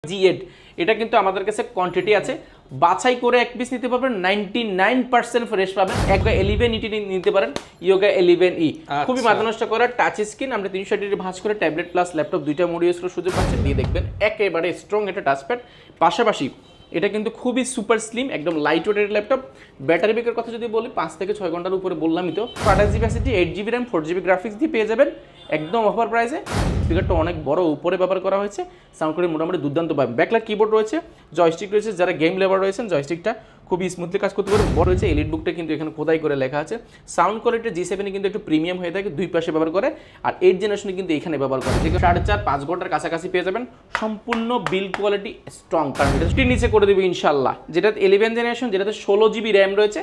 G8 এটা কিন্তু আমাদের কাছে কোয়ান্টিটি আছে, বাছাই করে এক পিস নিতে পারবেন, 99% ফ্রেশ পাবেন। একটা 11 ইটি নিতে পারেন, ইয়োগা 11E খুবই মাথা নষ্ট করা টাচ স্ক্রিন, আমরা 360 ডিগ্রি ভাঁজ করে ট্যাবলেট প্লাস ল্যাপটপ দুইটা মোড ইউজ করার সুযোগ পাচ্ছেন। দিয়ে দেখবেন একেবারে স্ট্রং একটা টাচপ্যাড, পাশাপাশি এটা কিন্তু খুবই সুপার স্লিম, একদম লাইট ওয়েটের ল্যাপটপ। ব্যাটারি ব্যাকের কথা যদি বলি 5 থেকে 6 ঘন্টার উপরে বললামই তো। 28GB SSD, 8GB RAM, 4GB graphics দিয়ে পেয়ে যাবেন একদম অফার প্রাইসে। স্পিকারটা অনেক বড় উপরে ব্যবহার করা হয়েছে, সাউন্ড কোয়ালিটি মোটামুটি দুর্দান্ত পাবেন। ব্যাকলাইট কিবোর্ড রয়েছে, জয়স্টিক রয়েছে, যারা গেম লেভার রয়েছেন জয়স্টিকটা খুবই স্মুথলি কাজ করতে পারে। বড় রয়েছে এলিট বুকটা কিন্তু এখানে খোদাই করে লেখা আছে। সাউন্ড কোয়ালিটি G7 কিন্তু একটু প্রিমিয়াম হয়ে থাকে, দুই পাশে ব্যবহার করে, আর 8 জেনারেশনে কিন্তু এখানে ব্যবহার করে। যেখানে 4.5-5 ঘন্টার কাছাকাছি পেয়ে যাবেন, সম্পূর্ণ বিল্ড কোয়ালিটি স্ট্রং, কারণ এটা নিচে করে দেবে ইনশাল্লাহ। যেটা 11 জেনারেশন, যেটাতে 16GB র্যাম রয়েছে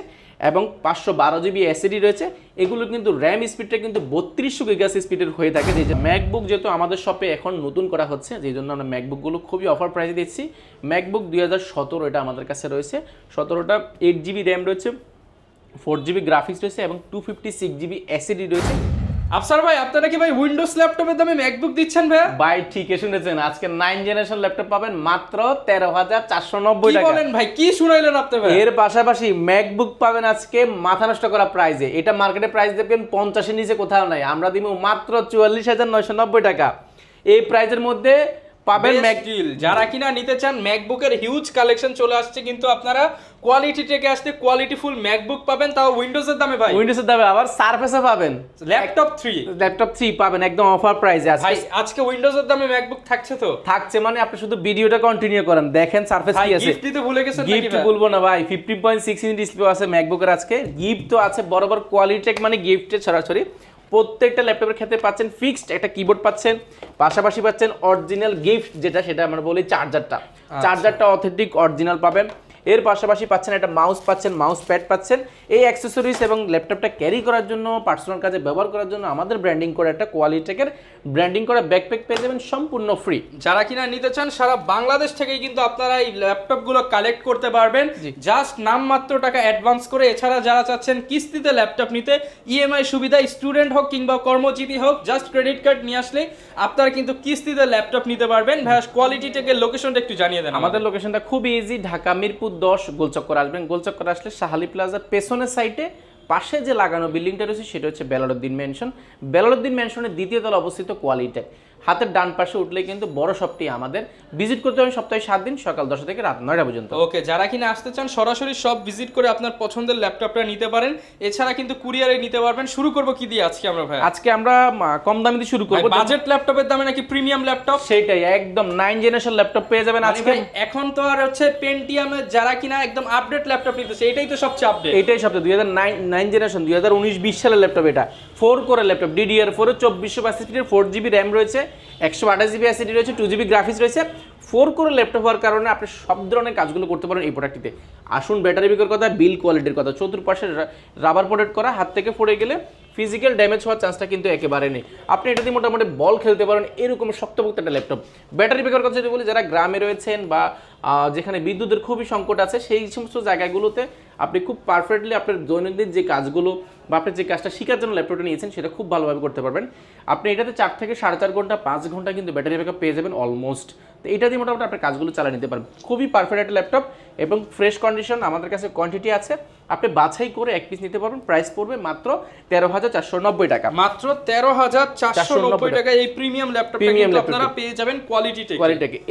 এবং 512GB SSD রয়েছে। এগুলো কিন্তু র্যাম স্পিডটা কিন্তু 3200 গিগাস স্পিডের হয়ে থাকে। যে ম্যাকবুক যেহেতু আমাদের শপে এখন নতুন করা হচ্ছে, যেই জন্য আমরা ম্যাকবুকগুলো খুবই অফার প্রাইসে দিচ্ছি। ম্যাকবুক 2017 এটা আমাদের কাছে রয়েছে, 17টা 8GB র্যাম রয়েছে, 4GB গ্রাফিক্স রয়েছে এবং 256GB SSD রয়েছে। আফসার ভাই, আপনারা কি ভাই উইন্ডোজ ল্যাপটপের দামে ম্যাকবুক দিচ্ছেন ভাই? ভাই ঠিকই শুনেছেন, আজকে 9 জেনারেশন ল্যাপটপ পাবেন মাত্র 13,490 টাকা। কি বলেন ভাই, কি শুনাইলেন আপনি ভাই? এর পাশাপাশি ম্যাকবুক পাবেন আজকে মাথা নষ্ট করা প্রাইসে। এটা মার্কেটে প্রাইস দেখবেন 50 এর নিচে কোথাও নাই, আমরা দিব মাত্র 44,990 টাকা। এই প্রাইসের মধ্যে পাবেন ম্যাকডিল। যারা কিনা নিতে চান, ম্যাকবুকের হিউজ কালেকশন চলে আসছে, কিন্তু আপনারা কোয়ালিটি থেকে আসতে কোয়ালিটিফুল ম্যাকবুক পাবেন, তাও উইন্ডোজের দামে ভাই। উইন্ডোজের দামে আবার সারফেসে পাবেন, ল্যাপটপ 3 পাবেন একদম অফার প্রাইসে। আজকে উইন্ডোজের দামে ম্যাকবুক থাকছে তো থাকছে, মানে আপনি শুধু ভিডিওটা কন্টিনিউ করেন, দেখেন সারফেস কি আছে। গিফট দিতে ভুলে গেছেন নাকি? গিফট বলবো না ভাই, 15.6 ইঞ্চি ডিসপ্লে আছে ম্যাকবুকের। আজকে গিফট তো আছে বরাবর, কোয়ালিটি টেক মানে গিফটে ছড়াছড়ি। প্রত্যেকটা ল্যাপটপের ক্ষেত্রে পাচ্ছেন ফিক্সড একটা কিবোর্ড পাচ্ছেন, পাশাপাশি পাচ্ছেন অরিজিনাল গিফট, যেটা সেটা আমরা বলি চার্জারটা অথেন্টিক অরিজিনাল পাবেন। এর পাশাপাশি পাচ্ছেন একটা মাউস পাচ্ছেন, মাউস প্যাড পাচ্ছেন। এই অ্যাক্সেসরিজ এবং ল্যাপটপটা ক্যারি করার জন্য, পার্সোনাল কাজে ব্যবহার করার জন্য আমাদের ব্র্যান্ডিং করে একটা কোয়ালিটেকের ব্র্যান্ডিং করা ব্যাকপ্যাক পেয়ে যাবেন সম্পূর্ণ ফ্রি। যারা কিনা নিতে চান সারা বাংলাদেশ থেকেই কিন্তু আপনারা এই ল্যাপটপগুলো কালেক্ট করতে পারবেন, জাস্ট নামমাত্র টাকা অ্যাডভান্স করে। এছাড়া যারা চাচ্ছেন কিস্তিতে ল্যাপটপ নিতে, ইএমআই সুবিধা, স্টুডেন্ট হোক কিংবা কর্মজীবী হোক, জাস্ট ক্রেডিট কার্ড নিয়ে আসলে আপনারা কিন্তু কিস্তিতে ল্যাপটপ নিতে পারবেন। ভাই কোয়ালিটি টেকের লোকেশনটা একটু জানিয়ে দেন। আমাদের লোকেশনটা খুব ইজি, ঢাকা মিরপুর 10 গোলচক্কর আসবেন। গোলচক্কর আসলে শাহালি প্লাজার পেছনের সাইডে পাশে যে লাগানো বিল্ডিংটা রয়েছে সেটা হচ্ছে বেলালউদ্দিন ম্যানশন। বেলালউদ্দিন ম্যানশনের দ্বিতীয় তলা অবস্থিত কোয়ালিটেক, হাতের ডান পাশে উঠলে কিন্তু বড় শপটি আমাদের। ভিজিট করতে হবে সপ্তাহে 7 দিন, সকাল 10 থেকে রাত 9টা পর্যন্ত। ওকে, যারা কিনা আসতে চান সরাসরি সব ভিজিট করে আপনার পছন্দের ল্যাপটপটা নিতে পারেন। এছাড়া কিন্তু কুরিয়ারে নিতে পারবেন। শুরু করব কি দিয়ে আজকে আমরা ভাই? আজকে আমরা কম দামে দিয়ে শুরু করব। বাজেট ল্যাপটপের দামে নাকি প্রিমিয়াম ল্যাপটপ? সেটাই, একদম 9 জেনারেশন ল্যাপটপ পেয়ে যাবেন আজকে। এখন তো আর হচ্ছে পেন্টিয়ামের, যারা কিনা একদম আপডেট ল্যাপটপ নিতেছে, এটাই তো সবচেয়ে আপডেট। এটাই সবচেয়ে 2009 জেনারেশন 2019-20 সালের ল্যাপটপ। এটা 4 কোরের ল্যাপটপ, DDR4 2400 4GB র্যাম রয়েছে, 128GB SSD রয়েছে, 2GB গ্রাফিক্স রয়েছে। 4 কোরের ল্যাপটপ হওয়ার কারণে আপনি সব ধরনের কাজগুলো করতে পারেন এই প্রোডাক্টটিতে। আসুন ব্যাটারি ব্যাকের কথা, বিল্ড কোয়ালিটির কথা, চতুর্পাশে রাবার প্রোটেক্ট করা, হাত থেকে পড়ে গেলে ফিজিক্যাল ড্যামেজ হওয়ার চান্সটা কিন্তু একেবারে নেই। আপনি এটা দিয়ে মোটামুটি বল খেলতে পারেন, এরকম শক্তপোক্ত একটা ল্যাপটপ। ব্যাটারি ব্যাকের কথা যদি বলি, যারা গ্রামে রয়েছেন বা যেখানে বিদ্যুতের খুবই সংকট আছে, সেই সমস্ত জায়গাগুলোতে আপনি খুব পারফেক্টলি আপনার দৈনন্দিন যে কাজগুলো বা আপনি যে কাজটা শেখার জন্য ল্যাপটপটা নিয়েছেন সেটা খুব ভালোভাবে করতে পারবেন। আপনি এটাতে 4 থেকে 4.5 ঘন্টা 5 ঘন্টা কিন্তু ব্যাটারি ব্যাকআপ পেয়ে যাবেন অলমোস্ট। তো এটা দিয়ে মোটামুটি আপনার কাজগুলো চালিয়ে নিতে পারবেন। খুবই পারফেক্ট একটা ল্যাপটপ এবং ফ্রেশ কন্ডিশন, আমাদের কাছে কোয়ান্টিটি আছে, আপনি বাছাই করে এক পিস নিতে পারবেন। প্রাইস পড়বে মাত্র 13,490 টাকা। মাত্র 13,490 টাকা এই প্রিমিয়াম ল্যাপটপটা কিন্তু আপনারা পেয়ে যাবেন কোয়ালিটিতে।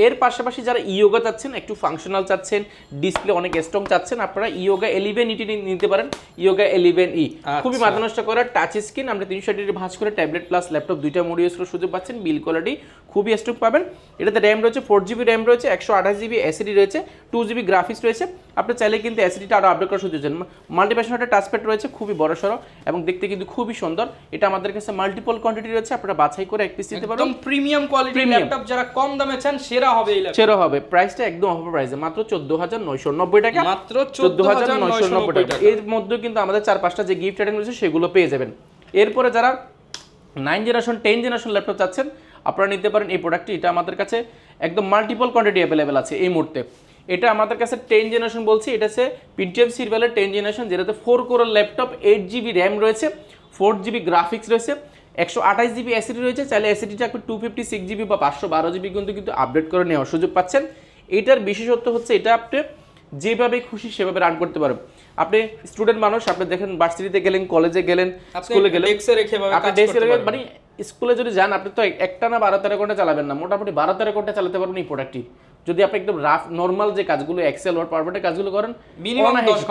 এর পাশাপাশি যারা ইয়োগা চাচ্ছেন, একটু ফাংশনাল চাচ্ছেন, ডিসপ্লে অনেক স্ট্রং চাচ্ছেন, আপনারা ইয়োগা 11 ইটি নিতে পারেন, ইয়োগা 11E খুবই মাথা নষ্ট করা টাচ স্ক্রিন, আমরা 360 ডিগ্রি ভাঁজ করে ট্যাবলেট প্লাস ল্যাপটপ দুইটা মোড ইউজ করার সুযোগ পাচ্ছেন। বিল কোয়ালিটি খুবই স্ট্রং পাবেন। এটাতে র্যাম রয়েছে 4GB র্যাম রয়েছে, 128GB SSD রয়েছে, 2GB গ্রাফিক্স রয়েছে। আপনি চাইলে কিন্তু SSDটা আরও আপডেট করার সুযোগ পাচ্ছেন। মাল্টিপ্যাশন একটা টাচপ্যাড রয়েছে, খুবই বড় সড়ো এবং দেখতে কিন্তু খুবই সুন্দর। এটা আমাদের কাছে মাল্টিপল কোয়ান্টিটি রয়েছে, আপনারা বাছাই করে এক পিস নিতে পারবেন। একদম প্রিমিয়াম কোয়ালিটির ল্যাপটপ, যারা কম দামে চান সেরা হবে এই ল্যাপটপ। সেরা হবে। প্রাইসটা একদম অফার প্রাইসে, মাত্র 14,990 টাকা। মাত্র 14,990 টাকা। এর মধ্যে কিন্তু আমাদের 4-5টা যে গিফট আইটেম রয়েছে সেগুলো পেয়ে যাবেন। এরপরে যারা 9 জেনারেশন 10 জেনারেশন ল্যাপটপ চাচ্ছেন, আপনারা নিতে পারেন এই প্রোডাক্টটি। এটা আমাদের কাছে একদম মাল্টিপল কোয়ান্টিটি অ্যাভেলেবেল আছে এই মুহূর্তে। এটা আমাদের কাছে 10 জেনারেশন বলছি, এটা হচ্ছে Pentium সিরিয়ালের 10 জেনারেশন, যেটাতে 4 কোরের ল্যাপটপ, 8GB র্যাম রয়েছে, 4GB গ্রাফিক্স রয়েছে, 128GB SSD রয়েছে। চাইলে SSDটা আপনি 256GB বা 512GB কিন্তু আপডেট করে নেওয়ার সুযোগ পাচ্ছেন। এটার বিশেষত্ব হচ্ছে এটা আপনি যেভাবে খুশি সেভাবে রান করতে পারবেন। আপনি স্টুডেন্ট মানুষ, আপনি দেখেন ভার্সিটিতে গেলেন, কলেজে গেলেন, স্কুলে গেলেন, আপনি ডেস্কে রেখে মানে স্কুলে যদি যান আপনি তো একটা না 12-13 ঘন্টা চালাবেন না, মোটামুটি 12-13 ঘন্টা চালাতে পারবেন এই প্রোডাক্টটি। যদি আপনি একদম রাফ নরমাল যে কাজগুলো এক্সেল ওয়ার্ড পাওয়ারপয়েন্টের কাজগুলো করেন মিনিমাম 10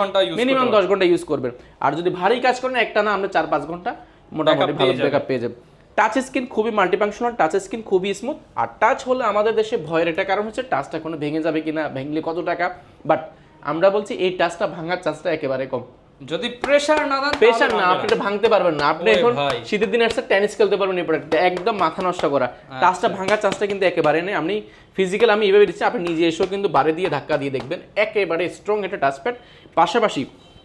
ঘন্টা ইউজ করবেন। আর যদি ভারী কাজ করেন একটা না আপনি 4-5 ঘন্টা মোটামুটি ভালো ব্যাকআপ পেয়ে যাবেন। টাচ স্ক্রিন খুবই মাল্টিফাংশনাল, টাচ স্ক্রিন খুবই স্মুথ। আর টাচ হলে আমাদের দেশে ভয়ের একটা কারণ হচ্ছে টাচটা কোনো ভেঙে যাবে কিনা, ভেঙলে কত টাকা, বাট আমরা বলছি এই টাচটা ভাঙার চান্সটা একেবারে কম। যদি প্রেসার না দেন, প্রেসার না, আপনি এটা ভাঙতে পারবেন না। আপনি এখন শীতের দিনে আসছে টেনিস খেলতে পারবেন এই প্রোডাক্টটা, একদম মাথা নষ্ট করা। টাচটা ভাঙার চান্সটা কিন্তু একেবারে নেই। আপনি ফিজিক্যাল আমি এইভাবে দিচ্ছি, আপনি নিজে এসেও কিন্তু বারে দিয়ে ধাক্কা দিয়ে দেখবেন, একেবারে স্ট্রং একটা টাচপ্যাড। পাশাপাশি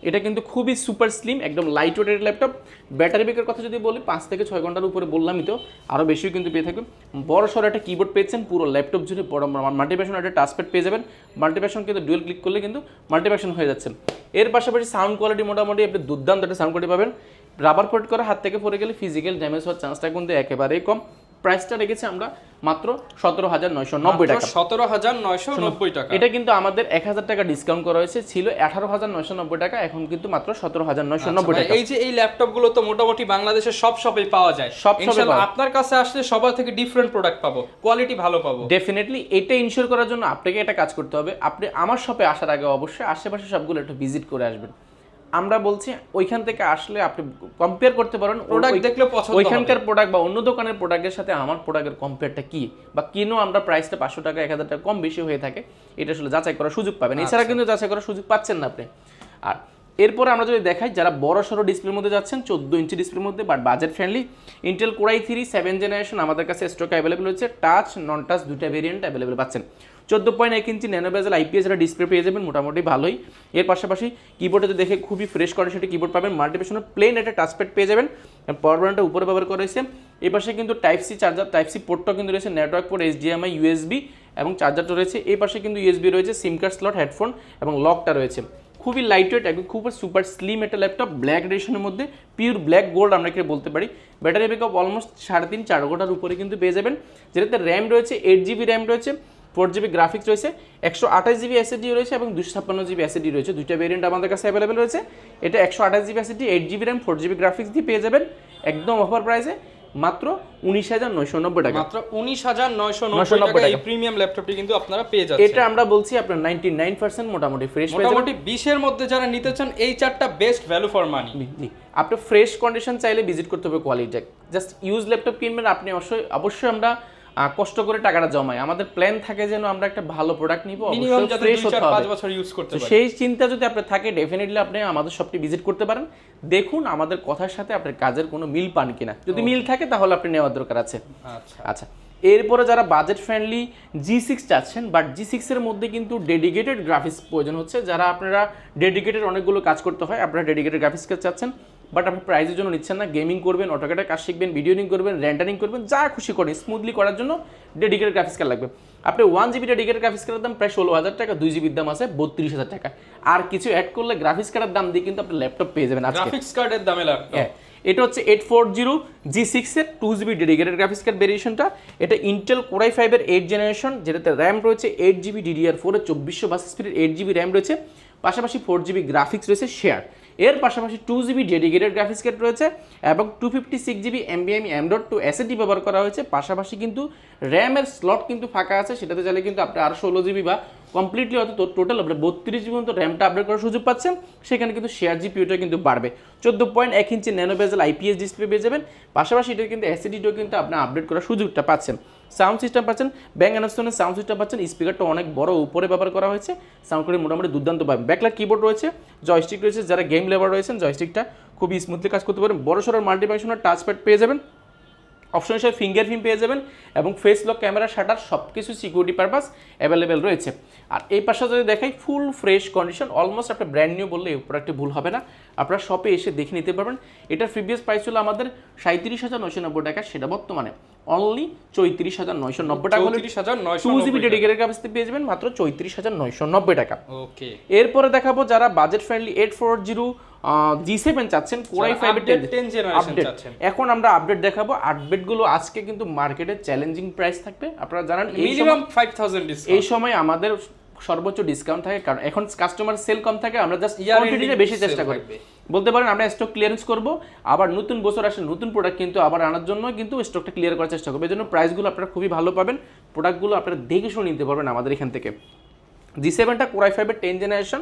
এটা কিন্তু খুবই সুপার স্লিম, একদম লাইট ওয়েটের ল্যাপটপ। ব্যাটারি ব্যাকের কথা যদি বলি 5 থেকে 6 ঘন্টার উপরে বললামই তো, আরও বেশিও কিন্তু পেয়ে থাকবেন। বড় সড়ো একটা কিবোর্ড পেয়েছেন, পুরো ল্যাপটপ জুড়ে বড় মাল্টিপ্যাশন একটা টাচপ্যাড পেয়ে যাবেন। মাল্টিপ্যাশন কিন্তু ডুয়েল ক্লিক করলে কিন্তু মাল্টিপ্যাশন হয়ে যাচ্ছেন। এর পাশাপাশি সাউন্ড কোয়ালিটি মোটামুটি আপনি দুর্দান্ত একটা সাউন্ড কোয়ালিটি পাবেন। রাবার কোট করা হাত থেকে পড়ে গেলে ফিজিক্যাল ড্যামেজ হওয়ার চান্সটা কিন্তু একেবারেই কম। প্রাইসটা রেখেছি আমরা মাত্র 17,990 টাকা। 17,990 টাকা। এটা কিন্তু আমাদের 1,000 টাকা ডিসকাউন্ট করা হয়েছে, ছিল 18,990 টাকা, এখন কিন্তু মাত্র 17,990 টাকা। এই যে এই ল্যাপটপগুলো তো মোটামুটি বাংলাদেশের সব শপেই পাওয়া যায়, ইনশাআল্লাহ আপনার কাছে আসলে সবার থেকে ডিফারেন্ট প্রোডাক্ট পাবো, কোয়ালিটি ভালো পাবো। ডেফিনেটলি এটা ইনশিওর করার জন্য আপনাকে একটা কাজ করতে হবে, আপনি আমার শপে আসার আগে অবশ্যই আশেপাশে সবগুলো একটু ভিজিট করে আসবেন। আমরা বলছি ওইখান থেকে আসলে আপনি কম্পেয়ার করতে পারেন, প্রোডাক্ট দেখলে পছন্দ হবে, ওইখানকার প্রোডাক্ট বা অন্য দোকানের প্রোডাক্টের সাথে আমার প্রোডাক্টের কম্পেয়ারটা কি, বা কেন আমরা প্রাইসটা 500 টাকা 1,000 টাকা কম বেশি হয়ে থাকে, এটা আসলে যাচাই করার সুযোগ পাবেন। এছাড়া কিন্তু যাচাই করার সুযোগ পাচ্ছেন না আপনি। আর এরপরে আমরা যদি দেখাই যারা বড় সড়ো ডিসপ্লের মধ্যে যাচ্ছেন, 14 ইঞ্চি ডিসপ্লের মধ্যে but budget friendly, Intel core i3 7 generation আমাদের কাছে স্টক অ্যাভেলেবল হচ্ছে। টাচ নন টাচ দুইটা ভেরিয়েন্ট অ্যাভেলেবল পাচ্ছেন। 14.1 ইঞ্চি ন্যানো বেজেল IPS এর ডিসপ্লে পেয়ে যাবেন, মোটামুটি ভালোই। এর পাশাপাশি কিবোর্ডে দেখে খুবই ফ্রেশ কন্ডিশনে কিবোর্ড পাবেন, মাল্টিপ্যাশনের প্লেন একটা টাচপ্যাড পেয়ে যাবেন। পাওয়ার বাটনটা উপরে ব্যবহার করা হয়েছে। এই পাশে কিন্তু type C charger, type C পোর্টটাও কিন্তু রয়েছে, নেটওয়ার্ক পোর্ট, HDMI, USB এবং চার্জারটা রয়েছে। এই পাশে কিন্তু USB রয়েছে, সিম কার্ড স্লট, হেডফোন এবং লকটা রয়েছে। খুবই লাইট ওয়েট, একদম খুব সুপার স্লিম একটা ল্যাপটপ, ব্ল্যাক এডিশনের মধ্যে, পিওর ব্ল্যাক গোল্ড আমরা কি বলতে পারি। ব্যাটারি ব্যাকআপ অলমোস্ট 3.5-4 ঘন্টার উপরে কিন্তু পেয়ে যাবেন, যেটাতে র্যাম রয়েছে 8GB র্যাম রয়েছে, 4GB গ্রাফিক্স রয়েছে, 128GB SSD রয়েছে এবং 256GB SSD রয়েছে। দুইটা ভেরিয়েন্ট আমাদের কাছে অ্যাভেলেবেল রয়েছে। এটা 128GB SSD, 8GB RAM, 4GB graphics দিয়ে পেয়ে যাবেন একদম অফার প্রাইসে মাত্র 19,990 টাকা। মাত্র 19,990 টাকা এই প্রিমিয়াম ল্যাপটপটি কিন্তু আপনারা পেয়ে যাচ্ছেন। এটা আমরা বলছি আপনার 99% মোটামুটি ফ্রেশ, মোটামুটি 20 এর মধ্যে যারা নিতে চান এই চারটা বেস্ট ভ্যালু ফর মানি। আপনি ফ্রেশ কন্ডিশন চাইলে ভিজিট করতে হবে কোয়ালিটেক। জাস্ট ইউজ ল্যাপটপ কিনবেন আপনি, অবশ্যই আমরা কষ্ট করে টাকাটা জমাই, আমাদের প্ল্যান থাকে যেন আমরা একটা ভালো প্রোডাক্ট নিব, মিনিমাম যাতে 2-4-5 বছর ইউজ করতে পারি। সেই চিন্তা যদি আপনার থাকে ডেফিনেটলি আপনি আমাদের শপটি ভিজিট করতে পারেন। দেখুন আমাদের কথার সাথে আপনার কাজের কোনো মিল পান কিনা, যদি মিল থাকে তাহলে আপনি নেওয়ার দরকার আছে। আচ্ছা, এরপরে যারা বাজেট ফ্রেন্ডলি G6 চাচ্ছেন, বাট G6 এর মধ্যে কিন্তু ডেডিকেটেড গ্রাফিক্স প্রয়োজন হচ্ছে, যারা আপনারা ডেডিকেটেড অনেকগুলো কাজ করতে হয়, আপনারা ডেডিকেটেড গ্রাফিক্স কাজ চাচ্ছেন বাট আপনি প্রাইজের জন্য নিচ্ছেন না, গেমিং করবেন, অটোক্যাডের কাজ শিখবেন, ভিডিওনিং করবেন, রেন্ডারিং করবেন, যা খুশি করেন স্মুথলি করার জন্য ডেডিকেটেড গ্রাফিক্স কার্ড লাগবে। আপনি 1GB ডেডিকেটেড গ্রাফিক্স কার্ডের দাম প্রায় 16,000 টাকা, 2GBর দাম আছে 32,000 টাকা। আর কিছু অ্যাড করলে গ্রাফিক্স কার্ডের দাম দিয়ে কিন্তু আপনি ল্যাপটপ পেয়ে যাবেন আজকে। গ্রাফিক্স কার্ডের দামে ল্যাপটপ, এটা হচ্ছে 840 G6 এর 2GB ডেডিকেটেড গ্রাফিক্স কার্ড ভেরিয়েশনটা। এটা ইন্টেল কোর i5 এর 8 জেনারেশন, যেটাতে র্যাম রয়েছে 8GB DDR4 এর 2400 স্পিডের 8GB র্যাম রয়েছে, পাশাপাশি 4GB গ্রাফিক্স রয়েছে শেয়ার। এর পাশাপাশি 2GB ডেডিকেটেড গ্রাফিক্স কার্ড রয়েছে এবং 256GB NVMe M.2 SSD ব্যবহার করা হয়েছে। পাশাপাশি কিন্তু র্যামের স্লট কিন্তু ফাঁকা আছে, সেটাতে চাইলে কিন্তু আপনি আরও 16GB বা কমপ্লিটলি হয়তো টোটাল আপনি 32GB পর্যন্ত র্যামটা আপডেট করার সুযোগ পাচ্ছেন। সেখানে কিন্তু শেয়ার জিপিউটা কিন্তু বাড়বে। 14.1 ইঞ্চি ন্যানো বেজেল IPS ডিসপ্লে পেয়ে যাবেন, পাশাপাশি এটা কিন্তু SSDটাও কিন্তু আপনি আপডেট করার সুযোগটা পাচ্ছেন। সাউন্ড সিস্টেম পাচ্ছেন, ব্যাং অ্যান্ড সাউন্ড সিস্টেম পাচ্ছেন, স্পিকারটা অনেক বড় উপরে ব্যবহার করা হয়েছে, সাউন্ড কোয়ালিটি মোটামুটি দুর্দান্ত পাবেন। ব্যাকলাইট কিবোর্ড রয়েছে, জয়স্টিক রয়েছে, যারা গেম লেভার রয়েছেন জয়স্টিকটা খুবই স্মুথলি কাজ করতে পারেন। বড় সড়ো মাল্টিফাংশনাল টাচপ্যাড পেয়ে যাবেন, অপশন হিসেবে ফিঙ্গারপ্রিন্ট পেয়ে যাবেন এবং ফেস লক ক্যামেরা শাটার সব কিছু সিকিউরিটি পারপাস অ্যাভেলেবেল রয়েছে। আর এই পাশে যদি দেখাই ফুল ফ্রেশ কন্ডিশন, অলমোস্ট আপনি ব্র্যান্ড নিউ বললে এই প্রোডাক্টটি ভুল হবে না, আপনারা শপে এসে দেখে নিতে পারবেন। এটার প্রিভিয়াস প্রাইস ছিল আমাদের 37,990 টাকা, সেটা বর্তমানে অনলি 34,990 টাকা হলে 34,990 2 জিবি ডেডিকেটেড ক্যাপাসিটি পেয়ে যাবেন মাত্র 34,990 টাকা। ওকে, এরপরে দেখাবো যারা বাজেট ফ্রেন্ডলি 840 G7 চাচ্ছেন Core i5 এর 10 জেনারেশন আপডেট। চাচ্ছেন, এখন আমরা আপডেট দেখাবো। আপডেটগুলো আজকে কিন্তু মার্কেটে চ্যালেঞ্জিং প্রাইস থাকবে, আপনারা জানেন মিনিমাম 5000 ডিসকাউন্ট। এই সময় আমাদের সর্বোচ্চ ডিসকাউন্ট থাকে, কারণ এখন কাস্টমার সেল কম থাকে, আমরা জাস্ট Year কোয়ান্টিটিতে ending বেশি চেষ্টা sale করি। থাকবে। বলতে পারেন আমরা স্টক ক্লিয়ারেন্স করব, আবার নতুন বছর আসে নতুন প্রোডাক্ট কিন্তু আবার আনার জন্য কিন্তু স্টকটা ক্লিয়ার করার চেষ্টা করবো। এই জন্য প্রাইসগুলো আপনারা খুবই ভালো পাবেন, প্রোডাক্টগুলো আপনারা দেখে শুনে নিতে পারবেন আমাদের এখান থেকে। G7টা Core i5 এর 10 জেনারেশন,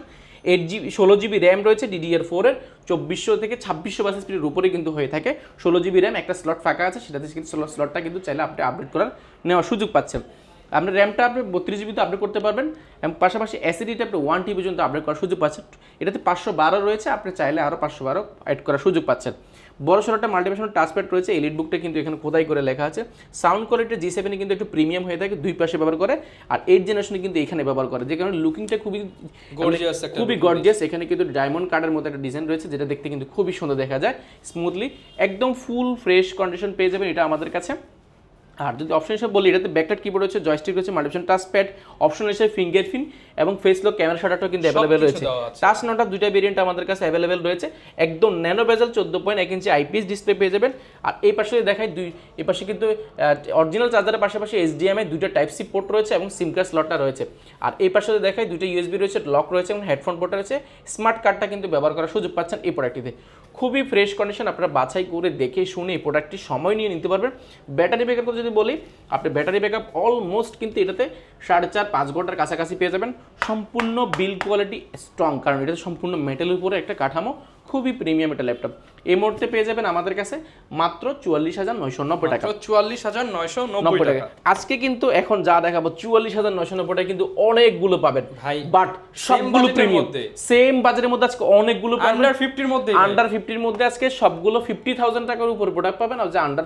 16 জিবি র্যাম রয়েছে DDR4 এর, 2400 থেকে 2600 বাস স্পিডের উপরে কিন্তু হয়ে থাকে। 16 জিবি র্যাম, একটা স্লট ফাঁকা আছে, সেটাতে কিন্তু স্লটটা কিন্তু চাইলে আপনি আপডেট করার নেওয়ার সুযোগ পাচ্ছেন। আপনার র্যামটা আপনি 32 জিবিতে আপডেট করতে পারবেন, এবং পাশাপাশি এসএসডিটা আপনি 1 TB পর্যন্ত আপডেট করার সুযোগ পাচ্ছেন। এটাতে 512 রয়েছে, আপনি চাইলে আরও 512 অ্যাড করার সুযোগ পাচ্ছেন। বড় সড়ো একটা মাল্টিপ্যাশন টাচপ্যাড রয়েছে, এলিট বুকটা কিন্তু এখানে খোদাই করে লেখা আছে। সাউন্ড কোয়ালিটি G7 কিন্তু একটু প্রিমিয়াম হয়ে থাকে, দুই পাশে ব্যবহার করে, আর 8 জেনারেশনে কিন্তু এখানে ব্যবহার করে, যে কারণে লুকিংটা খুবই গর্জিয়াস। এখানে কিন্তু ডায়মন্ড কার্ডের মতো একটা ডিজাইন রয়েছে, যেটা দেখতে কিন্তু খুবই সুন্দর দেখা যায়, স্মুথলি একদম ফুল ফ্রেশ কন্ডিশন পেয়ে যাবেন এটা আমাদের কাছে। আর যদি অপশন হিসেবে বলি, এটাতে ব্যাকলাইট কিবোর্ড রয়েছে, জয়স্টিক রয়েছে, মাল্টিপ্যাশন টাচপ্যাড, অপশন হিসেবে ফিঙ্গারপ্রিন্ট এবং ফেস লক ক্যামেরা শাটারটাও কিন্তু অ্যাভেলেবেল রয়েছে। টাচ নোটা দুইটা ভেরিয়েন্ট আমাদের কাছে অ্যাভেলেবেল রয়েছে, একদম ন্যানো বেজেল 14.1 ইঞ্চি আইপিএস ডিসপ্লে পেয়ে যাবেন। আর এই পাশে দেখাই এই পাশে কিন্তু অরিজিনাল চার্জারের পাশাপাশি HDMI দুইটা টাইপ সি পোর্ট রয়েছে এবং সিম কার্ড স্লটটা রয়েছে। আর এই পাশে দেখাই দুইটা USB রয়েছে, লক রয়েছে এবং হেডফোন পোর্ট রয়েছে। স্মার্ট কার্ডটা কিন্তু ব্যবহার করার সুযোগ পাচ্ছেন এই প্রোডাক্টটিতে। খুবই ফ্রেশ কন্ডিশন, আপনারা বাছাই করে দেখে শুনে এই প্রোডাক্টটি সময় নিয়ে নিতে পারবেন। ব্যাটারি ব্যাকআপ কথা যদি বলি, আপনি ব্যাটারি ব্যাকআপ অলমোস্ট কিন্তু এটাতে 4.5-5 ঘন্টার কাছাকাছি পেয়ে যাবেন। সম্পূর্ণ বিল্ড কোয়ালিটি স্ট্রং, কারণ এটা সম্পূর্ণ মেটালের উপরে একটা কাঠামো, খুবই প্রিমিয়াম একটা ল্যাপটপ। এই মুহূর্তে পেয়ে যাবেন আমাদের কাছে মাত্র 44,990 টাকা। 44,990 টাকা। আজকে কিন্তু এখন যা দেখাবো 44,990 টাকা কিন্তু অনেকগুলো পাবেন ভাই, বাট সবগুলো প্রিমিয়াম, সেম বাজারের মধ্যে আজকে অনেকগুলো আন্ডার 50 এর মধ্যে, আন্ডার 50 এর মধ্যে আজকে সবগুলো 50,000 টাকার উপর প্রোডাক্ট পাবেন। আর যে আন্ডার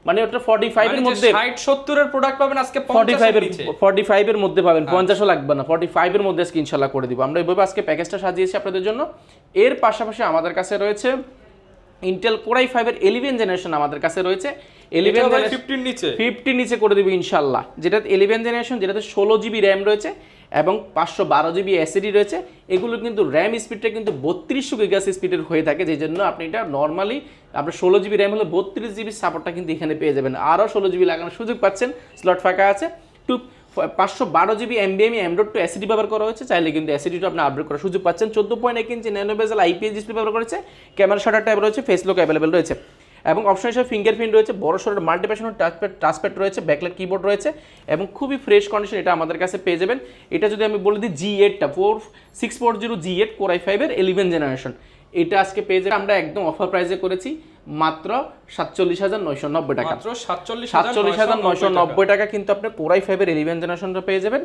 মানে ওটা 45 এর মধ্যে 60-70 এর প্রোডাক্ট পাবেন আজকে 45 এর মধ্যে পাবেন, 50ও লাগবে না, 45 এর মধ্যে আজকে ইনশাআল্লাহ করে দিব। আমরা এইভাবে আজকে প্যাকেজটা সাজিয়েছি আপনাদের জন্য। এর পাশাপাশি আমাদের কাছে রয়েছে ইন্টেল Core i5 এর 11 জেনারেশন আমাদের কাছে রয়েছে। 11 50 নিচে করে দিব ইনশাআল্লাহ, যেটা 11 জেনারেশন, যেটাতে 16 জিবি র্যাম রয়েছে এবং 512 জিবি এসএসডি রয়েছে। এগুলো কিন্তু র্যাম স্পিডটা কিন্তু 3200 গিগাস স্পিডের হয়ে থাকে, যেই জন্য আপনি এটা নর্মালি আপনার 16 জিবি র্যাম হলে 32 জিবি সাপোর্টটা কিন্তু এখানে পেয়ে যাবেন। আরও 16 জিবি লাগানোর সুযোগ পাচ্ছেন, স্লট ফাঁকা আছে। 512 জিবি NVMe M.2 এসএসডি ব্যবহার করা হয়েছে, চাইলে কিন্তু এসএসডিটা আপনি আপডেট করার সুযোগ পাচ্ছেন। 14.1 ইঞ্চি ন্যানো বেজেল আইপিএস ডিসপ্লে ব্যবহার করেছে, ক্যামেরা শাটার ট্যাব রয়েছে, ফেস লক অ্যাভেলেবেল রয়েছে এবং অপশন হিসেবে ফিঙ্গারপ্রিন্ট রয়েছে, বড় সড়ো মাল্টিপ্যাশন টাচপ্যাড রয়েছে, ব্যাকলাইট কিবোর্ড রয়েছে এবং খুবই ফ্রেশ কন্ডিশন এটা আমাদের কাছে পেয়ে যাবেন। এটা যদি আমি বলে দিই G8টা 640 G8 Core i5 এর 11 জেনারেশন, এটা আজকে পেয়ে যাবেন আমরা একদম অফার প্রাইসে করেছি মাত্র 47,990 টাকা। মাত্র 47,990 টাকা কিন্তু আপনি Core i5 এর 11 জেনারেশনটা পেয়ে যাবেন।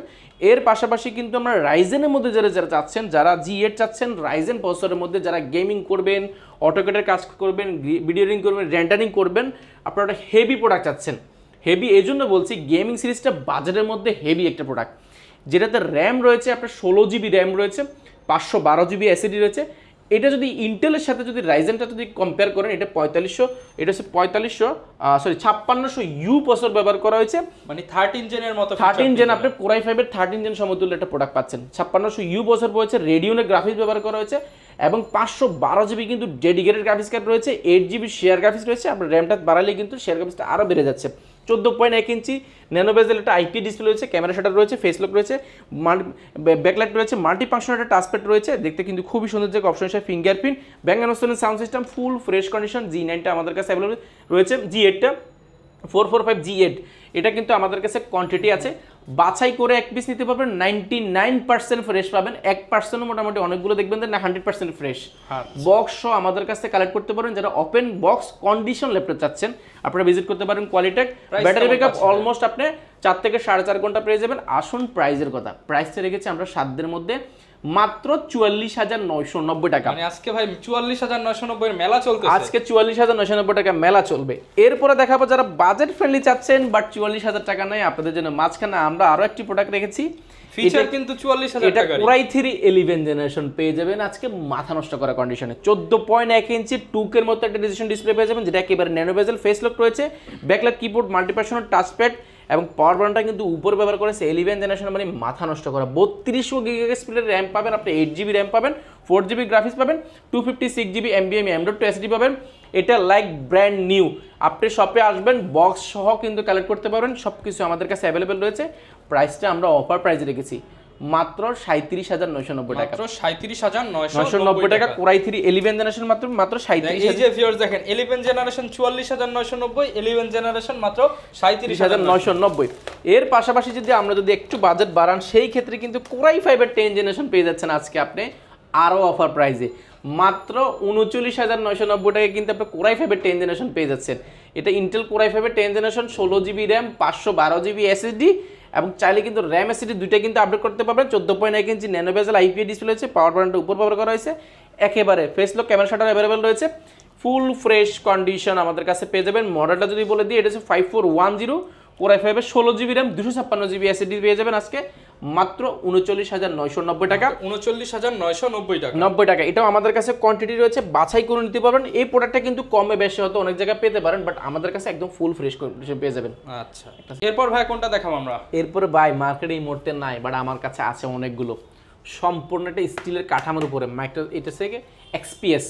এর পাশাপাশি কিন্তু আমরা রাইজেনের মধ্যে যারা চাচ্ছেন, যারা G8 চাচ্ছেন, রাইজেন প্রসেসরের মধ্যে যারা গেমিং করবেন, অটোকেটের কাজ করবেন, ভিডিও এডিটিং করবেন, রেন্ডারিং করবেন, আপনারা একটা হেভি প্রোডাক্ট চাচ্ছেন। হেভি এই জন্য বলছি, গেমিং সিরিজটা বাজারের মধ্যে হেভি একটা প্রোডাক্ট, যেটাতে র্যাম রয়েছে আপনার 16 জিবি র্যাম রয়েছে, 512 জিবি এসএসডি রয়েছে। এটা যদি ইন্টেলের সাথে যদি রাইজেনটা যদি কম্পেয়ার করেন, এটা 4500, এটা হচ্ছে 5600 প্রসেসর ব্যবহার করা হয়েছে, মানে 13 জেনের মতো 13 জেন আপনি Core i5 এর 13 জেন সমতুল্য একটা প্রোডাক্ট পাচ্ছেন। 5600 প্রসেসর রয়েছে, রেডিওনের গ্রাফিক্স ব্যবহার করা হয়েছে এবং 512 জিবি কিন্তু ডেডিকেটেড গ্রাফিক্স কার্ড রয়েছে, 8 জিবি শেয়ার গ্রাফিক্স রয়েছে। আপনার র্যামটা বাড়ালে কিন্তু শেয়ার গ্রাফিক্সটা আরও বেড়ে যাচ্ছে। 14.1 ইঞ্চি ন্যানো বেজেল একটা আইপি ডিসপ্লে রয়েছে, ক্যামেরা শাটার রয়েছে, ফেস লক রয়েছে, ব্যাকলাইট রয়েছে, মাল্টিফাংশনাল একটা টাচপ্যাড রয়েছে, দেখতে কিন্তু খুবই সুন্দর যে অপশন হিসেবে fingerprint, bang and sound system full fresh condition. G9টা আমাদের কাছে অ্যাভেলেবল রয়েছে, G8টা 445 G8, এটা কিন্তু আমাদের কাছে কোয়ান্টিটি আছে, বাছাই করে এক পিস নিতে পারবেন, 99% ফ্রেশ পাবেন। 1% মোটামুটি অনেকগুলো দেখবেন না 100% ফ্রেশ বক্স সহ আমাদের কাছে কালেক্ট করতে পারেন। যারা ওপেন বক্স কন্ডিশন ল্যাপটপ চাচ্ছেন, আপনারা ভিজিট করতে পারেন কোয়ালিটেক। ব্যাটারি ব্যাকআপ অলমোস্ট আপনি 4 থেকে 4.5 ঘন্টা পেয়ে যাবেন। আসুন প্রাইজের কথা, প্রাইসটা রেখেছি আমরা সাধ্যের মধ্যে মাত্র 44,990 টাকা। মানে আজকে ভাই 44,990 এর মেলা চলতেছে, আজকে 44,990 টাকা মেলা চলবে। এরপরে দেখাবো যারা বাজেট ফ্রেন্ডলি চাচ্ছেন বাট 44,000 টাকা নাই, আপনাদের জন্য মাঝখানে আমরা আরো একটি প্রোডাক্ট রেখেছি। ফিচার কিন্তু 44,000 এটা টাকা। কোরাই 3 11 জেনারেশন পেয়ে যাবেন আজকে মাথা নষ্ট করা কন্ডিশনে। 14.1 ইঞ্চি 2K এর মতো একটা ডিজিটাল ডিসপ্লে পেয়ে যাবেন, যেটা একেবারে ন্যানো বেজেল, ফেস লক রয়েছে, ব্যাকলাইট কিবোর্ড, মাল্টিপার্সোনাল টাচপ্যাড এবং পাওয়ার বাটনটা কিন্তু উপরে ব্যবহার করেছে 11 জেনারেশন, মানে মাথা নষ্ট করা। 3200 গিগাবাইট স্পিডের র্যাম পাবেন, আপনি 8GB র্যাম পাবেন, 4GB গ্রাফিক্স পাবেন, 256GB NVMe M.2 SSD পাবেন। এটা লাইক ব্র্যান্ড নিউ। আপনি শপে আসবেন, বক্স সহ কিন্তু কালেক্ট করতে পারবেন, সব কিছু আমাদের কাছে অ্যাভেলেবেল রয়েছে। প্রাইসটা আমরা অফার প্রাইসে রেখেছি মাত্র 37,990 টাকা। মাত্র 37,990 টাকা। কোরাই 3 11 জেনারেশন মাত্র 37,000। এই যে ভিউয়ার্স দেখেন 11 জেনারেশন 44,990, 11 জেনারেশন মাত্র 37,990। এর পাশাপাশি আমরা যদি একটু বাজেট বাড়ান, সেই ক্ষেত্রে কিন্তু কোরাই 5 এর 10 জেনারেশন পেয়ে যাচ্ছেন আজকে আপনি আরো অফার প্রাইসে মাত্র 39,990 টাকায় কিন্তু আপনি কোরাই 5 এর 10 জেনারেশন পেয়ে যাচ্ছেন। এটা ইন্টেল কোরাই 5 এর 10 generation, 16GB RAM, 512GB SSD এবং চাইলে কিন্তু র্যাম এসএসডি দুইটা কিন্তু আপডেট করতে পারবেন। 14.1 ইঞ্চি ন্যানো বেজেল আইপিএস ডিসপ্লে হয়েছে, পাওয়ার বাটনটা উপর ব্যবহার করা হয়েছে, একেবারে face lock camera shutter available রয়েছে, ফুল ফ্রেশ কন্ডিশন আমাদের কাছে পেয়ে যাবেন। মডেলটা যদি বলে দিই, এটা হচ্ছে 5410 কোরাই 5 এর 16GB র্যাম, 256GB SSD পেয়ে যাবেন আজকে মাত্র 39,990 টাকা। 39,990 টাকা 90 টাকা। এটাও আমাদের কাছে কোয়ান্টিটি রয়েছে, বাছাই করে নিতে পারবেন। এই প্রোডাক্টটা কিন্তু কমে বেশি হয়তো অনেক জায়গায় পেতে পারেন, বাট আমাদের কাছে একদম ফুল ফ্রেশ কন্ডিশন পেয়ে যাবেন। আচ্ছা, এরপর ভাই কোনটা দেখাবো আমরা? এরপরে ভাই মার্কেটে এই মুহূর্তে নাই, বাট আমার কাছে আছে অনেকগুলো। সম্পূর্ণ একটা স্টিলের কাঠামোর উপরে মাইক্রো, এটা থেকে XPS,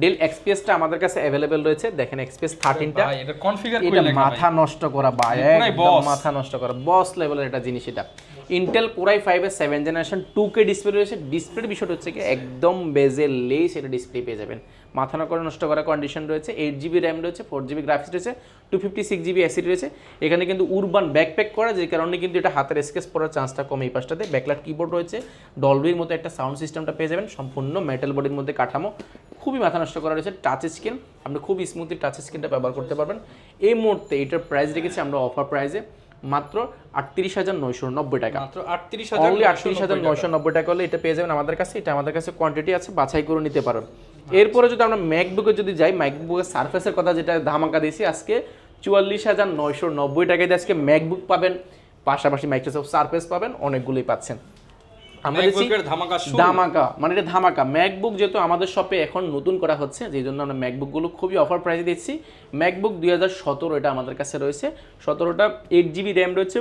ডেল XPSটা আমাদের কাছে অ্যাভেলেবেল রয়েছে। দেখেন XPS 13টা, ভাই এটা কনফিগার এটা মাথা নষ্ট করা ভাই, একদম মাথা নষ্ট করা বস লেভেলের একটা জিনিস। এটা ইন্টেল কোরাই 5 এর 7 জেনারেশন 2K ডিসপ্লে রয়েছে। ডিসপ্লের বিষয়টা হচ্ছে কি একদম বেজেল লেস এটা ডিসপ্লে পেয়ে যাবেন, মাথা নষ্ট করা কন্ডিশন রয়েছে। 8GB র্যাম রয়েছে, 4GB গ্রাফিক্স রয়েছে, 256GB SSD রয়েছে। এখানে কিন্তু উরবান ব্যাকপ্যাক করা, যে কারণে কিন্তু এটা হাতের স্কেচ পড়ার চান্সটা কম। এই পাশটাতে ব্যাকলাইট কিবোর্ড রয়েছে, ডলবির মতো একটা সাউন্ড সিস্টেমটা পেয়ে যাবেন, সম্পূর্ণ মেটাল বডির মধ্যে কাঠামো, খুবই মাথা নষ্ট করা রয়েছে। টাচ স্ক্রিন, আপনি খুব স্মুথলি টাচ স্ক্রিনটা ব্যবহার করতে পারবেন। এই মুহূর্তে এটার প্রাইস রেখেছি আমরা অফার প্রাইসে মাত্র 38,990 টাকা। মাত্র 38,990 টাকা হলে এটা পেয়ে যাবেন আমাদের কাছে। এটা আমাদের কাছে কোয়ান্টিটি আছে, বাছাই করে নিতে পারেন। এরপরে যদি আমরা ম্যাকবুকে যদি যাই, ম্যাকবুকের সারফেসের কথা যেটা ধামাকা দিয়েছি আজকে 44,990 টাকায় আজকে ম্যাকবুক পাবেন, পাশাপাশি মাইক্রোসফট সারফেস পাবেন, অনেকগুলোই পাচ্ছেন। আমরা ধামাকা, মানে এটা ধামাকা ম্যাকবুক, যেহেতু আমাদের শপে এখন নতুন করা হচ্ছে, যেই জন্য আমরা ম্যাকবুকগুলো খুবই অফার প্রাইসে দিচ্ছি। ম্যাকবুক 2017 এটা আমাদের কাছে রয়েছে, 17টা 8GB র্যাম রয়েছে,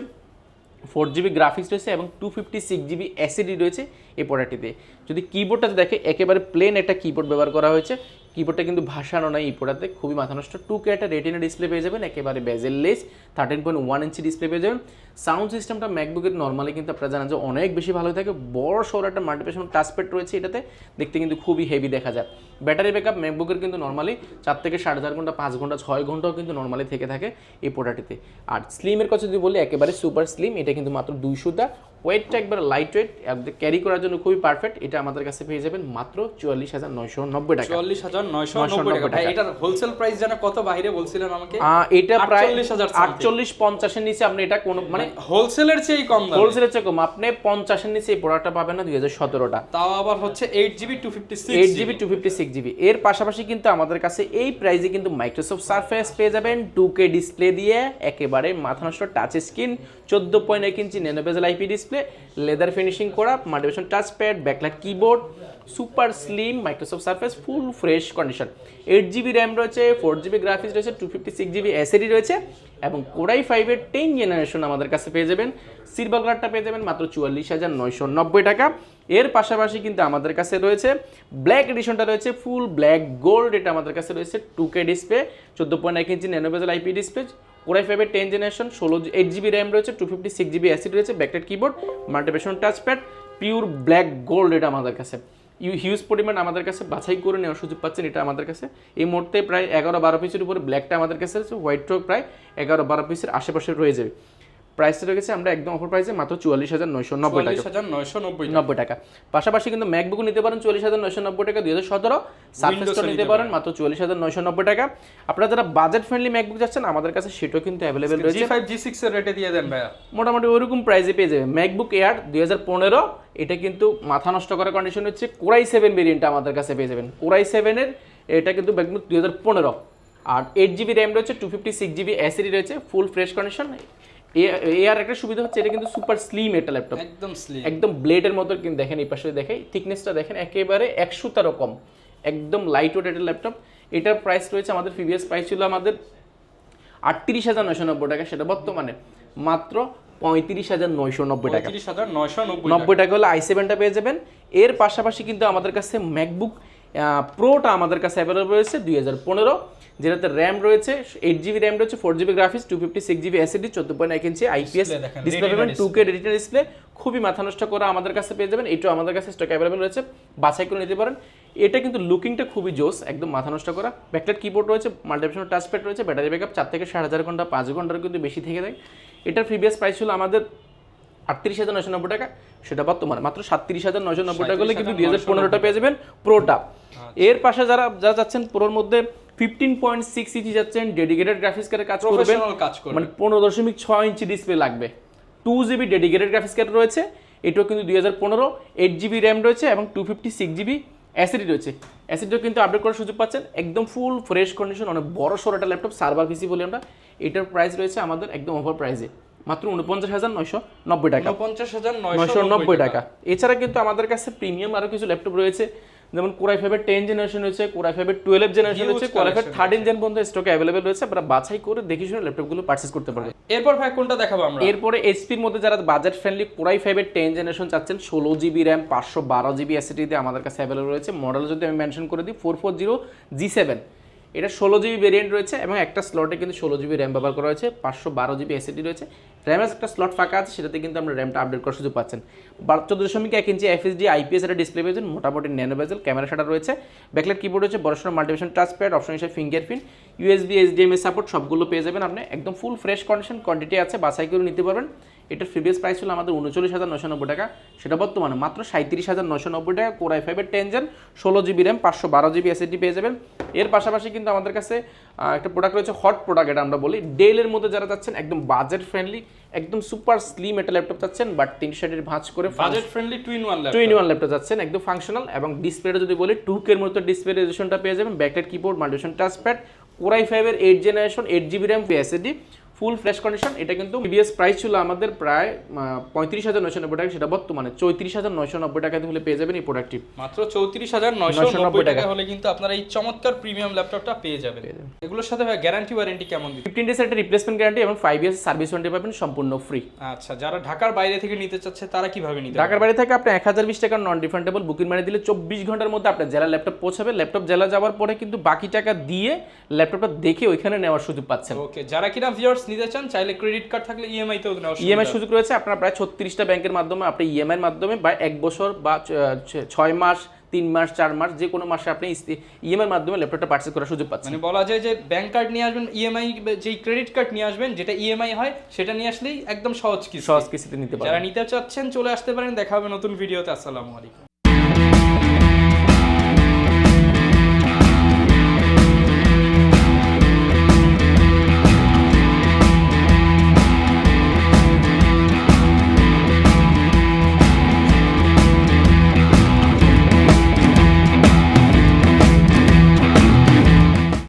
4GB গ্রাফিক্স রয়েছে এবং 256GB SSD রয়েছে এই প্রোডাক্টটিতে। যদি কিবোর্ডটা দেখে একেবারে প্লেন একটা কিবোর্ড ব্যবহার করা হয়েছে, কিবোর্ডটা কিন্তু ভাসানো নাই এই প্রোডাক্টে, খুবই মাথা নষ্ট। 2K একটা রেটিনা ডিসপ্লে পেয়ে যাবেন, একেবারে বেজেল লেস, 13.1 ইঞ্চি ডিসপ্লে পেয়ে যাবেন। সাউন্ড সিস্টেমটা ম্যাকবুকের নর্মালি কিন্তু আপনারা জানেন যে অনেক বেশি ভালো থাকে, বড় সড়ো একটা মাল্টিপ্যাশন টাচপ্যাড রয়েছে এটাতে, দেখতে কিন্তু খুবই হেভি দেখা যায়। ব্যাটারি ব্যাকআপ ম্যাকবুকের কিন্তু নর্মালি 4 থেকে 4.5 ঘন্টা, 5 ঘন্টা, 6 ঘন্টাও কিন্তু নর্মালি থেকে থাকে এই প্রোডাক্টটিতে। আর স্লিমের কথা যদি বলি, একেবারে সুপার স্লিম, এটা কিন্তু মাত্র 200টা, ওয়েটটা একবার লাইট ওয়েট, ক্যারি করার জন্য খুবই পারফেক্ট। এটা আমাদের কাছে পেয়ে যাবেন মাত্র 44,990 টাকা। 44,990 টাকা। ভাই এটার হোলসেল প্রাইস জানা কত বাইরে বলছিলেন আমাকে? এটা প্রায় 48-50 এর নিচে আপনি এটা কোন মানে হোলসেলের চেয়ে কম দাম, হোলসেলের চেয়ে কম আপনি 50 এর নিচে এই প্রোডাক্টটা পাবেন না 2017টা, তাও আবার হচ্ছে 8GB 256GB। এর পাশাপাশি কিন্তু আমাদের কাছে এই প্রাইসে কিন্তু মাইক্রোসফট সারফেস পেয়ে যাবেন 2K ডিসপ্লে দিয়ে, একেবারে মাথা নষ্ট touch screen, 14.1 inch nano bezel IP display, leather finishing করা, multipersonal touchpad, backlight keyboard, super slim Microsoft Surface, full fresh condition. 8GB RAM রয়েছে, 4GB গ্রাফিক্স রয়েছে, 256GB SSD রয়েছে এবং কোরাই 5 এর 10 জেনারেশন আমাদের কাছে পেয়ে যাবেন। সিলভার কালারটা পেয়ে যাবেন মাত্র 44,990 টাকা। এর পাশাপাশি কিন্তু আমাদের কাছে রয়েছে ব্ল্যাক এডিশনটা রয়েছে, ফুল ব্ল্যাক গোল্ড, এটা আমাদের কাছে রয়েছে 2K display, 14.1 inch nano bezel IP display, core i 5 এর 10 জেনারেশন, 8GB র্যাম রয়েছে, 256GB SSD রয়েছে, ব্যাকলাইট কিবোর্ড, মাল্টিপ্যাশন টাচপ্যাড, পিওর ব্ল্যাক গোল্ড, এটা আমাদের কাছে হিউজ পরিমাণ আমাদের কাছে বাছাই করে নেওয়ার সুযোগ পাচ্ছেন। এটা আমাদের কাছে এই মুহূর্তে প্রায় 11-12 পিসের উপরে ব্ল্যাকটা আমাদের কাছে আছে, হোয়াইটটাও প্রায় 11-12 পিসের আশেপাশে রয়ে যাবে। প্রাইসটা রেখেছি আমরা একদম অফার প্রাইসে মাত্র 44,990 টাকা। 44,990 টাকা। পাশাপাশি কিন্তু ম্যাকবুক নিতে পারেন 44,990 টাকা 2017, সারফেসটা নিতে পারেন মাত্র 44,990 টাকা। আপনারা যারা বাজেট ফ্রেন্ডলি ম্যাকবুক যাচ্ছেন আমাদের কাছে সেটাও কিন্তু অ্যাভেলেবেল রয়েছে। G5 G6 এর রেটে দিয়ে দেন ভাইয়া, মোটামুটি ওইরকম প্রাইসে পেয়ে যাবেন। ম্যাকবুক এয়ার 2015, এটা কিন্তু মাথা নষ্ট করার কন্ডিশন হচ্ছে কোরাই 7 ভেরিয়েন্টটা আমাদের কাছে পেয়ে যাবেন। কোরাই 7 এর এটা কিন্তু ম্যাকবুক 2015, আর 8GB র্যাম রয়েছে, 256GB এসএসডি রয়েছে, ফুল ফ্রেশ কন্ডিশন। এয়ার একটা সুবিধা হচ্ছে এটা কিন্তু সুপার স্লিম একটা ল্যাপটপ, একদম স্লিম, একদম ব্লেডের মতো। কিন্তু দেখেন এই পাশে দেখেন থিকনেসটা দেখেন একেবারে 100 কম, একদম লাইট ওয়েট একটা ল্যাপটপ। এটার প্রাইস রয়েছে আমাদের প্রিভিয়াস প্রাইস ছিল আমাদের 38,990 টাকা, সেটা বর্তমানে মাত্র 35,990 টাকা। 35,990 টাকা হলে i7টা পেয়ে যাবেন। এর পাশাপাশি কিন্তু আমাদের কাছে ম্যাকবুক প্রোটা আমাদের কাছে অ্যাভেলেবল রয়েছে 2015, যেটাতে র্যাম রয়েছে 8GB র্যাম রয়েছে, 4GB গ্রাফিক্স, 256GB এসএসডি, 14.1 ইঞ্চি আইপিএস ডিসপ্লে পাবেন, 2K রেটিনা ডিসপ্লে, খুবই মাথা নষ্ট করা আমাদের কাছে পেয়ে যাবেন। এটাও আমাদের কাছে স্টক অ্যাভেলেবল রয়েছে, বাছাই করে নিতে পারেন। এটা কিন্তু লুকিংটা খুবই জোস, একদম মাথা নষ্ট করা। ব্যাকলাইট কিবোর্ড রয়েছে, মাল্টিঅপশনাল টাচপ্যাড রয়েছে, ব্যাটারি ব্যাকআপ 4 থেকে 4,500 ঘন্টা, 5 ঘন্টার কিন্তু বেশি থেকে যায়। এটার প্রিভিয়াস প্রাইস ছিল আমাদের 38,990 টাকা, সেটা বর্তমানে মাত্র 37,990 টাকা হলে কিন্তু 2015টা পেয়ে যাবেন প্রোটা। এর পাশে যারা যাচ্ছেন প্রোর মধ্যে 15.6 ইঞ্চি যাচ্ছেন, ডেডিকেটেড গ্রাফিক্স কার্ডের কাজ করবেন, মানে 15.6 ইঞ্চি ডিসপ্লে লাগবে, 2GB ডেডিকেটেড গ্রাফিক্স কার্ড রয়েছে, এটাও কিন্তু 2015, 8GB র্যাম রয়েছে এবং 256GB এসএসডি রয়েছে। এসএসডিও কিন্তু আপডেট করার সুযোগ পাচ্ছেন, একদম ফুল ফ্রেশ কন্ডিশন, অনেক বড় সড়ো একটা ল্যাপটপ, সার্ভার পিসি বলি আমরা। এটার প্রাইস রয়েছে আমাদের একদম অফার প্রাইসে মাত্র 49,990 টাকা, 49,990 টাকা। এছাড়া কিন্তু আমাদের কাছে প্রিমিয়াম আরো কিছু ল্যাপটপ রয়েছে, যেমন কোরাই 5 10 জেনারেশন রয়েছে, কোরাই 5 12 জেনারেশন রয়েছে, কোরাই 13 জেন পর্যন্ত স্টকে অ্যাভেলেবল রয়েছে। আপনারা বাছাই করে দেখে শুনে ল্যাপটপগুলো পারচেজ করতে পারবেন। এরপর ভাই কোনটা দেখাবো আমরা? এরপরে এইচপির মধ্যে যারা বাজেট ফ্রেন্ডলি কোরাই 5 10 জেনারেশন চাচ্ছেন, 16GB র্যাম, 512GB এসএসডি তে আমাদের কাছে অ্যাভেলেবল রয়েছে। মডেল যদি আমি মেনশন করে দিই 440G7, এটা 16GB ভেরিয়েন্ট রয়েছে এবং একটা স্লটে কিন্তু 16GB র্যাম ব্যবহার করা হয়েছে, 512GB এসএসডি রয়েছে। র্যামের একটা স্লট ফাঁকা আছে, সেটাতে কিন্তু আমরা র্যামটা আপডেট করার সুযোগ পাচ্ছেন। 14.1 ইঞ্চি এফএসডি আইপিএস একটা ডিসপ্লে পেয়েছেন, মোটামুটি ন্যানো বেজেল, ক্যামেরা শাটার রয়েছে, ব্যাকলাইট কিবোর্ড রয়েছে, বড়সড় মাল্টিঅপশন টাচপ্যাড, অপশন হিসেবে ফিঙ্গারপ্রিন্ট, ইউএসবি এইচডিএমআই সাপোর্ট সবগুলো পেয়ে যাবেন আপনি। একদম ফুল ফ্রেশ কন্ডিশন, কোয়ান্টিটি আছে, বাছাই করে নিতে পারবেন। এটার প্রিভিয়াস প্রাইস ছিল আমাদের 39,990 টাকা, সেটা বর্তমানে মাত্র 37,990 টাকা। Core i 5 10 gen, 16GB RAM, 512GB SSD পেয়ে যাবেন। এর পাশাপাশি কিন্তু আমাদের কাছে একটা প্রোডাক্ট রয়েছে, হট প্রোডাক্ট এটা আমরা বলি। ডেলের মধ্যে যারা চাচ্ছেন একদম বাজেট ফ্রেন্ডলি, একদম সুপার স্লিম একটা ল্যাপটপ চাচ্ছেন, বাট 360 ভাঁজ করে budget friendly two in one laptop চাচ্ছেন, একদম ফাংশনাল। এবং ডিসপ্লেটা যদি বলি 2K এর মতো ডিসপ্লে রেজোলিউশনটা পেয়ে যাবেন, ব্যাকলাইট কিবোর্ড, মাল্টিঅপশন টাচপ্যাড, কোরাই 5 এর 8 জেনারেশন, 8GB র্যাম, এসএসডি, ফুল ফ্রেশ কন্ডিশন। এটা কিন্তু প্রিভিয়াস প্রাইস ছিল আমাদের প্রায় 35,990 টাকা, সেটা বর্তমানে 34,990 টাকাতে হলে পেয়ে যাবেন এই প্রোডাক্টটি। মাত্র 34,990 টাকা হলে কিন্তু আপনারা এই চমৎকার প্রিমিয়াম ল্যাপটপটা পেয়ে যাবেন। এগুলোর সাথে ভাই গ্যারান্টি ওয়ারেন্টি কেমন দিবেন? 15 ডেজ একটা রিপ্লেসমেন্ট গ্যারান্টি এবং 5 ইয়ার্স সার্ভিস ওয়ারেন্টি পাবেন সম্পূর্ণ ফ্রি। আচ্ছা, যারা ঢাকার বাইরে থেকে নিতে চাচ্ছে তারা কিভাবে নিতে? ঢাকার বাইরে থেকে আপনি 1020 টাকা নন রিফান্ডেবল বুকিং মানি দিলে 24 ঘন্টার মধ্যে আপনার জেলা ল্যাপটপ পৌঁছাবে। ল্যাপটপ জেলা যাওয়ার পরে কিন্তু বাকি টাকা দিয়ে ল্যাপটপটা দেখে ওইখানে নেওয়ার সুযোগ পাচ্ছেন। ওকে, যারা কিনা ভিউয়ার্স নিতে চান চাইলে ক্রেডিট কার্ড থাকলে ইএমআই তেও নেওয়ার ইএমআই সুযোগ রয়েছে। আপনারা প্রায় 36টা ব্যাংকের মাধ্যমে আপনি ইএমআই এর মাধ্যমে বা 1 বছর বা 6 মাস, 3 মাস, 4 মাস যে কোনো মাসে আপনি ইএমআই এর মাধ্যমে ল্যাপটপটা পারচেজ করার সুযোগ পাচ্ছেন। মানে বলা যায় যে ব্যাংক কার্ড নিয়ে আসবেন, ইএমআই যেই ক্রেডিট কার্ড নিয়ে আসবেন যেটা ইএমআই হয় সেটা নিয়ে আসলেই একদম সহজ কিস্তিতে নিতে পারবেন। যারা নিতে চাচ্ছেন চলে আসতে পারেন। দেখা হবে নতুন ভিডিওতে। আসসালামু আলাইকুম।